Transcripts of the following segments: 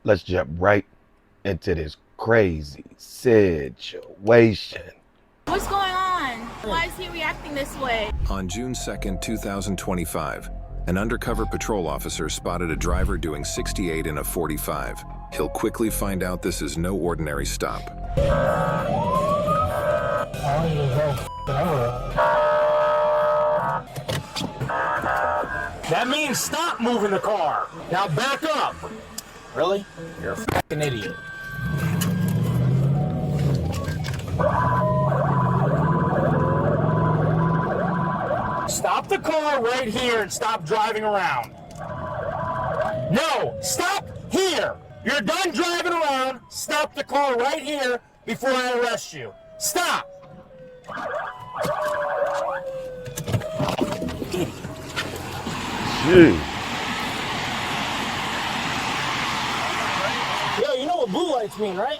let's jump right into this crazy situation. What's going on? Why is he reacting this way? On June 2nd, 2025, an undercover patrol officer spotted a driver doing 68 in a 45. He'll quickly find out this is no ordinary stop. That means stop moving the car. Now back up. Really? You're a fucking idiot. Stop the car right here and stop driving around. No, stop here. You're done driving around. Stop the car right here before I arrest you. Stop. Idiot. Gee. Yeah, you know what blue lights mean, right?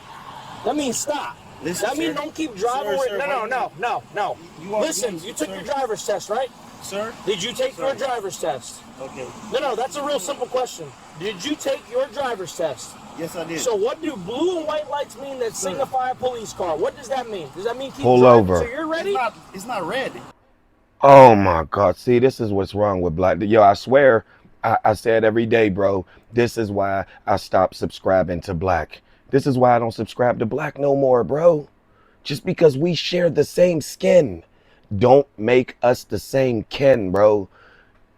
That means stop. Listen, that means sir. don't keep driving. Sir, No. Listen, you took your driver's test, right? Sir? Did you take your driver's test? Okay. No, that's a real simple question. Did you take your driver's test? Yes, I did. So what do blue and white lights mean that signify a police car? What does that mean? Does that mean keep Pull driving? over. So you're ready? It's not red. Oh my God. See, this is what's wrong with black. Yo, I swear, I say it every day, bro. This is why I stopped subscribing to black. This is why I don't subscribe to black no more, bro. Just because we share the same skin, don't make us the same kin, bro.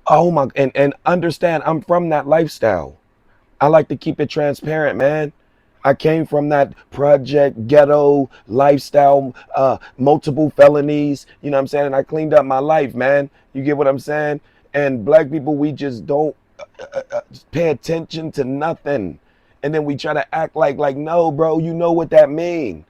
Oh my, and understand, I'm from that lifestyle. I like to keep it transparent, man. I came from that project ghetto lifestyle, multiple felonies, you know what I'm saying? And I cleaned up my life, man. You get what I'm saying? And black people, we just don't pay attention to nothing. And then we try to act like no, bro, you know what that mean.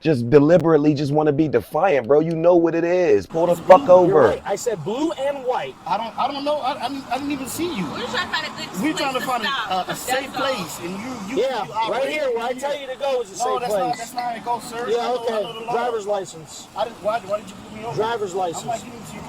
Just deliberately just want to be defiant, bro. You know what it is. Pull the fuck over. You're right. I said blue and white. I don't know. I didn't even see you. We're trying to find a good We're place trying to find stop. a safe That's all. place, and you Yeah, you right here where I tell you to go is a safe that's place. that's not how it goes, sir. Yeah, I know the okay. law. Driver's license. Why did you put me over? Driver's license. I'm not giving it to you.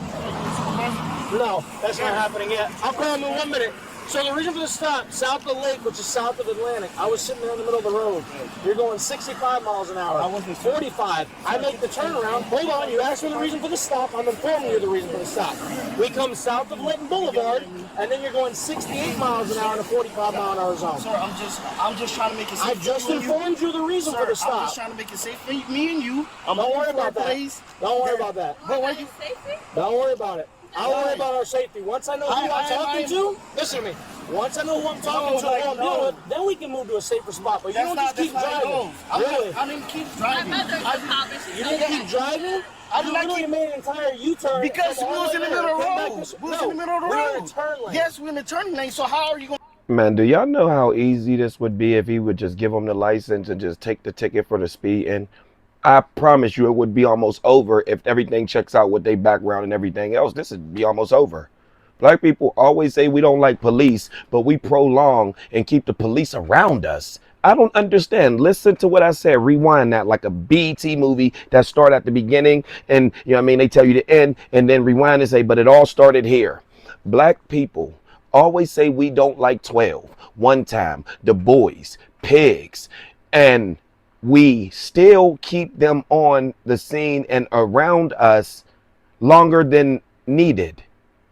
Supervisor. No, that's not happening yet. I'll call him in 1 minute. So the reason for the stop, south of the lake, which is south of Atlantic, I was sitting there in the middle of the road. You're going 65 miles an hour. I wasn't. 45. I make the turnaround. Hold on, you asked me the reason for the stop. I'm informing you the reason for the stop. We come south of Linton Boulevard, and then you're going 68 miles an hour in a 45 mile an hour zone. Sir, I'm just trying to make it safe. I just informed you the reason for the I'm stop. just trying to make it safe for me and you. Don't worry about that. Don't worry about that. But why you? Don't worry about it. I'll worry about our safety. Once I know who I'm talking to, listen to me. Once I know who I'm talking to, who I'm dealing with, then we can move to a safer spot. But you don't just keep driving. Really? I didn't keep My driving. mother's a cop and she's You didn't keep driving? I did You not literally keep- made an entire U-turn. Because we from all was the in the way middle of the there. Came back road. this- We was No, in the middle of the we're in road. a turn lane. Yes, we're in the turning lane. So how are you going? Man, do y'all know how easy this would be if he would just give him the license and just take the ticket for the speed? And I promise you it would be almost over if everything checks out with their background and everything else. This would be almost over. Black people always say we don't like police, but we prolong and keep the police around us. I don't understand. Listen to what I said. Rewind that like a BT movie that start at the beginning and, you know what I mean, they tell you the end and then rewind and say, but it all started here. Black people always say we don't like 12, one time, the boys, pigs, and we still keep them on the scene and around us longer than needed.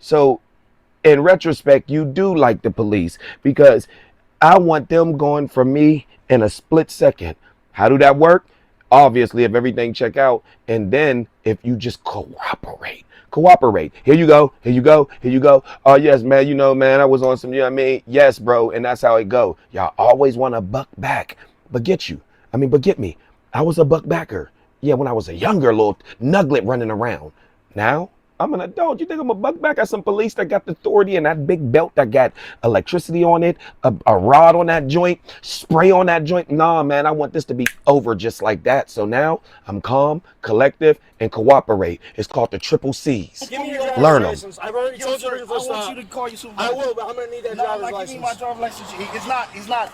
So in retrospect, you do like the police because I want them going for me in a split second. How do that work? Obviously, if everything check out, and then if you just cooperate. Here you go. Oh, yes, man. You know, man, I was on some, you know what I mean? Yes, bro. And that's how it go. Y'all always want to buck back, but get me. I was a buck backer. Yeah, when I was a younger little nugget running around. Now, I'm an adult. You think I'm a buck back? Got some police that got the authority and that big belt that got electricity on it, a rod on that joint, spray on that joint. Nah, man, I want this to be over just like that. So now I'm calm, collective, and cooperate. It's called the triple C's. Give me your driver's Learn 'em. license. I've already told you Sir, the I reason for the want stop. you to call your supervisor. I will, but I'm going to need that No, driver's I'm not giving you my license. driver's license. It's not.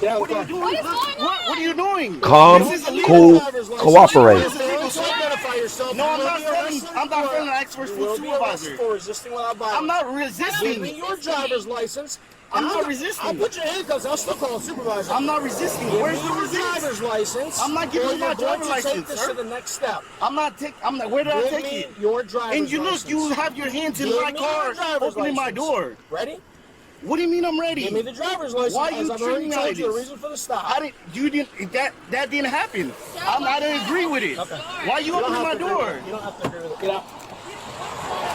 Yeah, What are you doing? What is going on? What are you doing? Calm, This is illegal. cool, driver's license. cooperate. This is illegal, so identify yourself. No, I'm You will not be failing. arrested I'm not for- failing. I asked for You will be supervisor. arrested for resisting without violence. I'm not Give me resisting. your driver's license. I'm not resisting. I'll put your handcuffs. I'll still call a supervisor. I'm not resisting. Give Where's me the your resist? driver's license. I'm not giving you my driver's Take license, this sir. to the next step. I'm not. Where did I Give take me it? your driver's And you license. look, you have your hands in Give my me car, your driver's opening my license. door. Ready? What do you mean I'm ready? Give me the driver's license. Why you as I've already treating me told like you the this? reason for the stop. That didn't happen. I didn't agree with it. Okay. Why you don't opening have my to agree with door? it. You don't have to agree with it. Get out.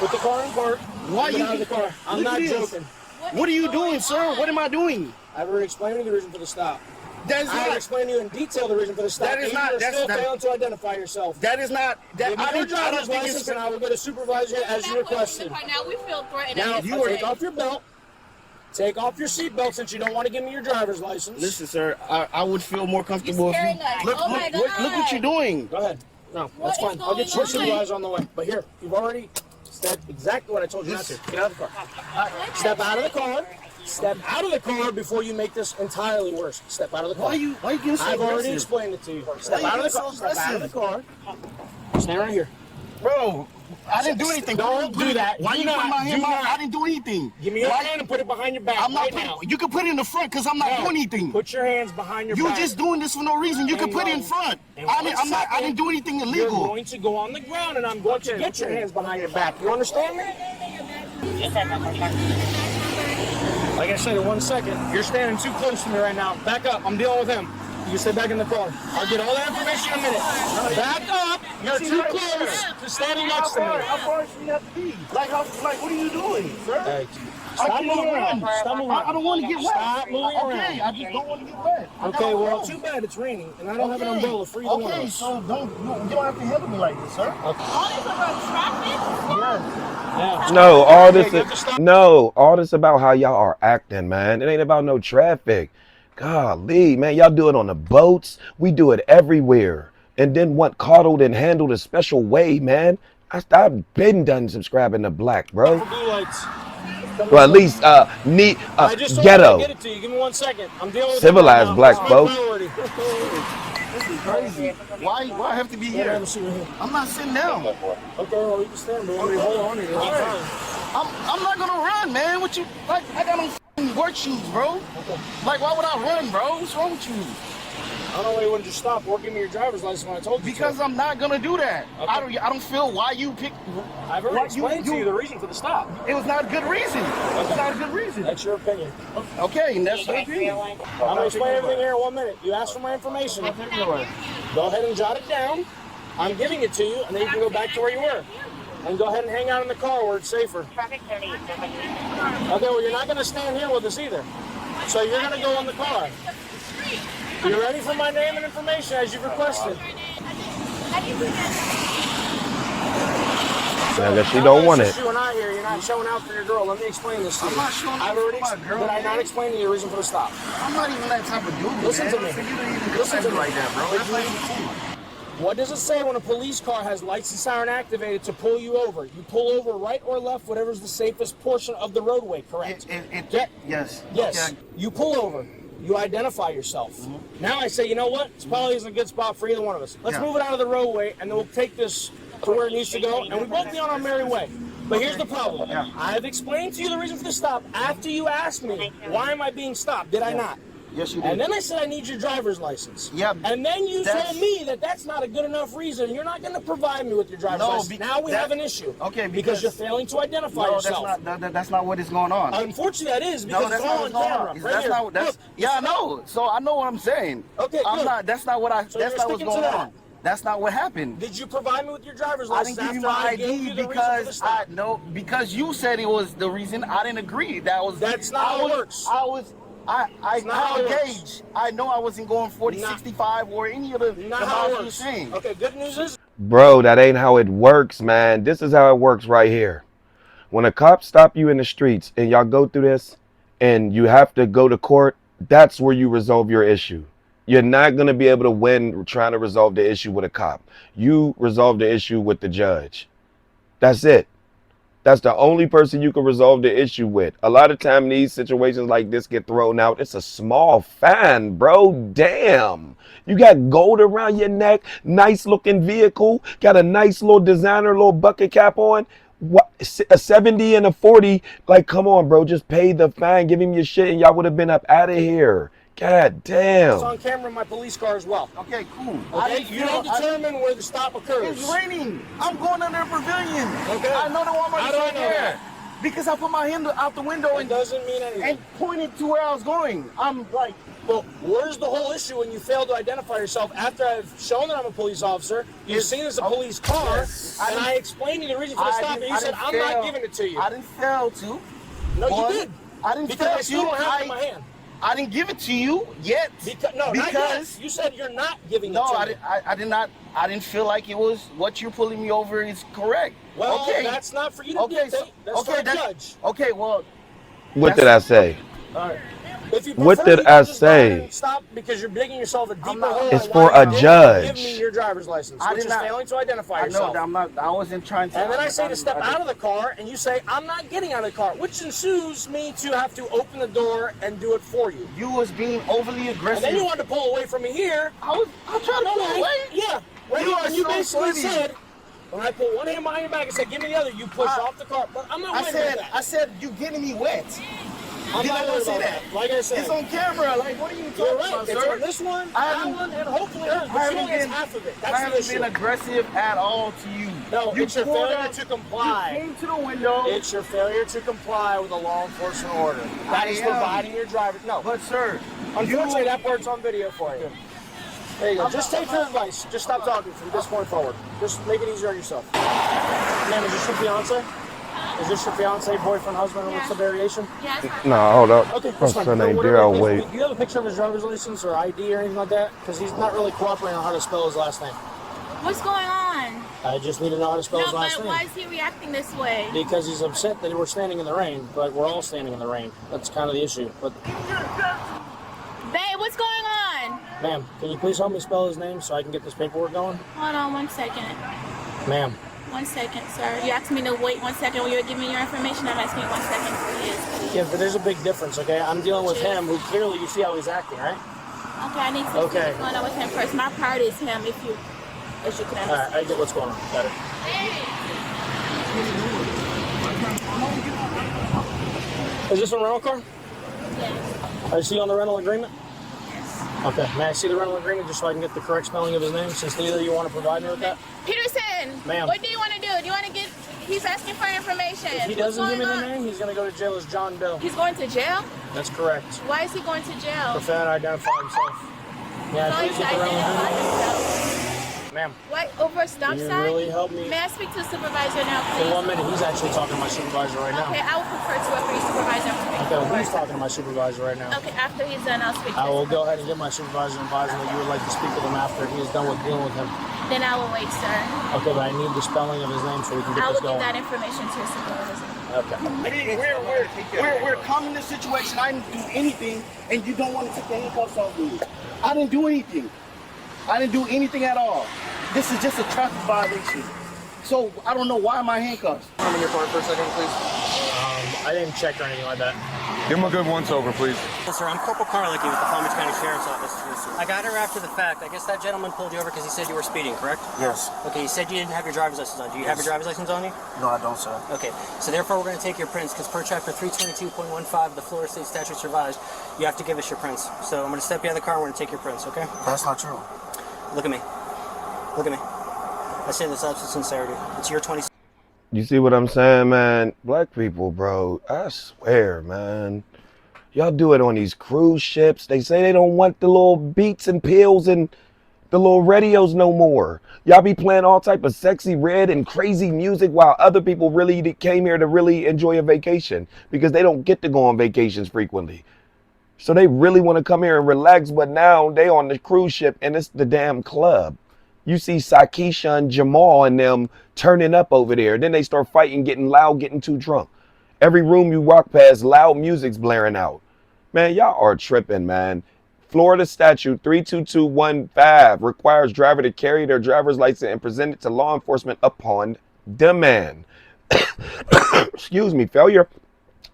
Put the car in park. Why Get you out of the car? I'm Look not at this. joking. What are you doing, sir? What am I doing? I've already explained to you the reason for the stop. That's I have not. explained to you in detail the reason for the stop. That is and not- You're that's still not- failing to identify yourself. That is not. That Give me I your don't driver's think license, it's. and I will go to supervisor as you requested. Now we feel threatened. Now, You take off your belt. Take off your seatbelt since you don't want to give me your driver's license. Listen, sir. I would feel more comfortable if scaring you. us. Look, Oh my look what you're doing. Go ahead. No, What that's is fine. I'll get going your supervisor on the way. But here, you've already said exactly what I told you not to. Get out of the car. Step out of the car. Step out of the car before you make this entirely worse. Step out of the car. Why you getting so I've already aggressive? explained it to you. Step you out of the getting car. so Step out of the car. Stand right here. Bro, I didn't do anything. Don't do that. Why Do you not. putting my hand? Do not. I didn't do anything. Give me your Why- hand and put it behind your back I'm not right putting, now. You can put it in the front because I'm not No. doing anything. Put your hands behind your You're back. just doing this for no reason. You can And put it in one- front. and I one didn't do anything You're illegal. going to go on the ground and I'm going to get your hands behind your back. You understand me? Like I said, in 1 second, you're standing too close to me right now. Back up. I'm dealing with him. You can stay back in the car. I'll get all that information in a minute. Back up. You're too close to standing next to me. How far should we have to be? Like, what are you doing, sir? Hey, I stop can't moving around. run. Stop moving I around. don't want to get wet. Stop moving Okay, around. I just don't want to get wet. I Okay, gotta well, go. too bad it's raining, and I don't have an umbrella for either one of Okay, us. so you don't have to handle me like this, sir. All this about traffic? Yeah. No, all this you have to stop. no, all this about how y'all are acting, man. It ain't about no traffic. Golly, man, y'all do it on the boats. We do it everywhere. And then want coddled and handled a special way, man. I've been done subscribing to Black, bro. Blue lights. Well, at least I just told you ghetto. to get it to you. Give me 1 second. I'm dealing with Civilized him right black now. folk. It's my priority. This is crazy. Why I have to be Yeah, here? have a seat right here. I'm not sitting down. Okay, well, you can stand, but hold on to you. All right. I'm not gonna run, man. What you like? I got on f***ing work shoes, bro. Like, why would I run, bro? What's wrong with you? I don't know why you wouldn't just stop or give me your driver's license when I told you Because to. I'm not gonna do that. Okay. I don't feel why you picked. I've already explained to you the reason for the stop. It was not a good reason. It's not a good reason. That's your opinion. Okay, and that's your opinion. I'm going to explain everything here in 1 minute. You asked for my information. Go ahead and jot it down. I'm giving it to you, and then you can go back to where you were. And go ahead and hang out in the car where it's safer. Okay, well, you're not going to stand here with us either. So you're going to go in the car. You ready for my name and information as you've requested? I guess she don't want it. You and I here, you're not showing out for your girl. Let me explain this to you. I'm not showing out I've already for my girl, Did I man. not explain to you the reason for the stop? I'm not even that type of dude. Listen man. to me. So you don't even Listen to me. like that, bro. That's like What does it say when a police car has lights and siren activated to pull you over? You pull over right or left, whatever's the safest portion of the roadway, correct? Yes. Yes. Okay. You pull over. You identify yourself. Now I say, you know what? This probably isn't a good spot for either one of us. Let's Yeah. move it out of the roadway, and then we'll take this to where it needs to go, and we both be on our merry way. But here's the problem. Yeah. I've explained to you the reason for the stop after you asked me, why am I being stopped? Did I not? Yes, you did. And then I said I need your driver's license. Yeah, And then you that's- told me that that's not a good enough reason. You're not going to provide me with your driver's No, license. Now we that- have an issue. Okay, Because because- you're failing to identify No, yourself. that's not what is going on. Unfortunately, that is because No, that's it's not all on what's going camera. on. Right That's here. not. That's Look, yeah, I know. So I know what I'm saying. Okay, I'm good. not. That's not what I. So that's you're not what's sticking to going that. on. That's not what happened. Did you provide me with your driver's I license didn't give you after my I gave ID you the reason for the because stop? because you said it was the reason. I didn't agree. That's not how it works. I not how it works. engaged. I know I wasn't going 40, Not- 65 or any of the Not how it miles you were works. saying. Okay, good news is Bro, that ain't how it works, man. This is how it works right here. When a cop stop you in the streets and y'all go through this and you have to go to court, that's where you resolve your issue. You're not going to be able to win trying to resolve the issue with a cop. You resolve the issue with the judge. That's it. That's the only person you can resolve the issue with. A lot of time these situations like this get thrown out. It's a small fine, bro. Damn. You got gold around your neck, nice looking vehicle, got a nice little designer little bucket cap on. What, a 70 and a 40? Like, come on, bro. Just pay the fine. Give him your shit, and y'all would have been up out of here. God It's damn. on camera in my police car as well. Okay, cool. Okay, you don't determine where the stop occurs. It's raining. I'm going under a pavilion. Okay. I know the Walmart How is do I right know there. that? Because I put my hand out the window It doesn't mean anything. and pointed to where I was going. I'm like, Well, where's the whole issue when you fail to identify yourself after I've shown that I'm a police officer? You've seen it's a police car, and I explained to you the reason for the stop, and you said, I'm not giving it to you. I didn't fail to. No, One, you did. I didn't Because fail I still to. don't have it in my hand. I didn't give it to you yet. Not yet. You said you're not giving it to me. I did not. I didn't feel like it was what you're pulling me over is correct. Well, okay. that's not for you to dictate. That's for a judge. Okay, well. What did I say? All right. If you What prefer, did you can I just go ahead say? and stop because you're digging yourself a deeper hole. It's on for why a you didn't judge. Give me your driver's license, I which did is not- failing to identify I yourself. know that I wasn't trying to. And then I say to step out of the car, and you say, I'm not getting out of the car, which ensues me to have to open the door and do it for you. You was being overly And aggressive. then you wanted to pull away from me here. I tried to pull away. Yeah. Right You here, are and you so basically funny. said, when I put one hand behind your back and said, give me the other, you push off the car. But I'm not worried about that. I said, you getting me wet. I'm Did not I worried say about that? that. Like I said. It's on camera. Like, what are you talking You're about, right. It's sir? on this one, I that haven't- one, and hopefully others. I But she haven't only gets been- half of it. I That's the haven't issue. been aggressive at all to you. No, it's your pulled failure up, to comply. You came to the window. It's your failure to comply with a law enforcement order. That I is am. providing your driver. No, But sir, unfortunately, that part's on video for you. There you go. Just take her advice. Just stop talking from this point forward. Just make it easier on yourself. Ma'am, is this your fiance? Is this your fiance, boyfriend, husband, or what's the variation? Yes. No, hold up. Okay, My that's fine. son No, ain't whatever there. I'll it is, wait. do you have a picture of his driver's license or ID or anything like that? Because he's not really cooperating on how to spell his last name. What's going on? I just need to know how to spell No, his last but name. why is he reacting this way? Because he's upset that we're standing in the rain, but we're all standing in the rain. That's kind of the issue. But, Babe, what's going on? ma'am, can you please help me spell his name so I can get this paperwork going? Hold on 1 second. Ma'am, 1 second, sir. You asked me to wait 1 second when you were giving me your information. I'm asking you 1 second, please. yeah, but there's a big difference, okay? I'm dealing with him who clearly you see how he's acting, right? Okay, I need to see Okay. what's going on with him first. My part is him, as you can All right, understand. I get what's going on. Got it. Is this a rental car? Yes. Is he on the rental agreement? Yes. Okay. May I see the rental agreement just so I can get the correct spelling of his name, since neither of you want to provide me with that? Peterson, Ma'am. what do you want to do? Do you want to get? He's asking for information. If he What's doesn't give me going the on? name, he's going to go to jail as John Doe. He's going to jail? That's correct. Why is he going to jail? For failing to identify himself. Yeah, Going please to get the rental identify agreement. himself. Ma'am, What, over a stop can you sign? really help me? May I speak to the supervisor now, In please? 1 minute, he's actually talking to my supervisor right Okay, now. I would prefer to wait for your supervisor to speak. Okay, well, he's talking to my supervisor right now. Okay, after he's done, I'll speak to I will him. go ahead and get my supervisor and advise him that you would like to speak with him after he is done with dealing with him. Then I will wait, sir. Okay, but I need the spelling of his name so we can I get will this give going. that information to your supervisor. Okay. We're calming the situation. I didn't do anything, and you don't want to take the handcuffs off me. I didn't do anything. I didn't do anything at all. This is just a traffic violation. So I don't know why my handcuffs. Come in your car for a second, please. I didn't check or anything like that. Give him a good once over, please. Yes, sir. I'm Corporal Carlicky with the Palm Beach County Sheriff's Office. I got her after the fact. I guess that gentleman pulled you over because he said you were speeding, correct? Yes. Okay, he said you didn't have your driver's license on. Do you have your driver's license on you? No, I don't, sir. Okay, so therefore we're going to take your prints because per chapter 322.15 of the Florida State Statute Revised, you have to give us your prints. So I'm going to step you out of the car and we're going to take your prints, okay? That's not true. Look at me. Look at me. I say this out of sincerity. It's your 20. You see what I'm saying, man? Black people, bro, I swear, man. Y'all do it on these cruise ships. They say they don't want the little beats and pills and the little radios no more. Y'all be playing all type of sexy red and crazy music while other people really came here to really enjoy a vacation because they don't get to go on vacations frequently. So they really want to come here and relax, but now they on the cruise ship and it's the damn club. You see Keisha and Jamal and them turning up over there. Then they start fighting, getting loud, getting too drunk. Every room you walk past, loud music's blaring out. Man, y'all are tripping, man. Florida Statute 32215 requires driver to carry their driver's license and present it to law enforcement upon demand. Excuse me, failure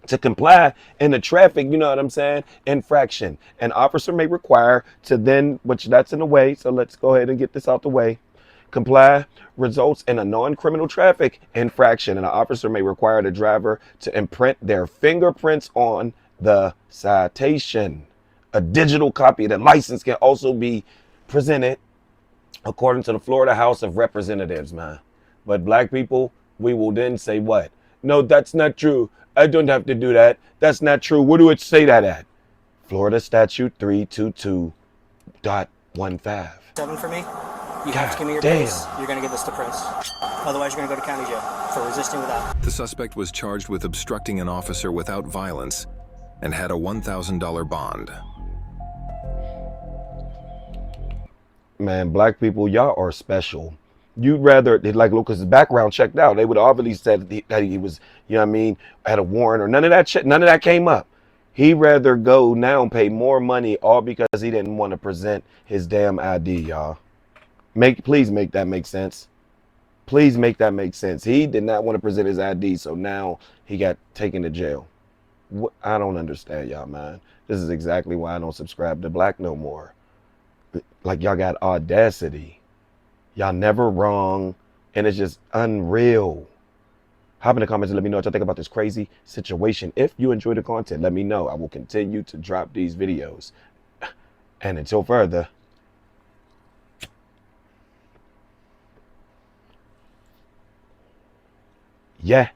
to comply in a traffic, you know what I'm saying, infraction. An officer may require to then, which that's in the way, so let's go ahead and get this out the way, comply results in a non-criminal traffic infraction, and an officer may require the driver to imprint their fingerprints on the citation. A digital copy of the license can also be presented according to the Florida House of Representatives, man. But black people, we will then say what? No, that's not true. I don't have to do that. That's not true. Where do it say that at? Florida Statute 322.15. 7 for me. You have to God give me your damn. Prince. You're going to give this to Prince. Otherwise, you're going to go to county jail for resisting without. The suspect was charged with obstructing an officer without violence and had a $1,000 bond. Man, black people, y'all are special. You'd rather, like Lucas's background checked out, they would have obviously said that he was, you know what I mean, had a warrant or none of that shit. None of that came up. He'd rather go now and pay more money all because he didn't want to present his damn ID, y'all. Please make that make sense. Please make that make sense. He did not want to present his ID, so now he got taken to jail. I don't understand y'all, man. This is exactly why I don't subscribe to black no more. Like, y'all got audacity. Y'all never wrong, and it's just unreal. Hop in the comments and let me know what y'all think about this crazy situation. If you enjoy the content, let me know. I will continue to drop these videos. And until further, yeah.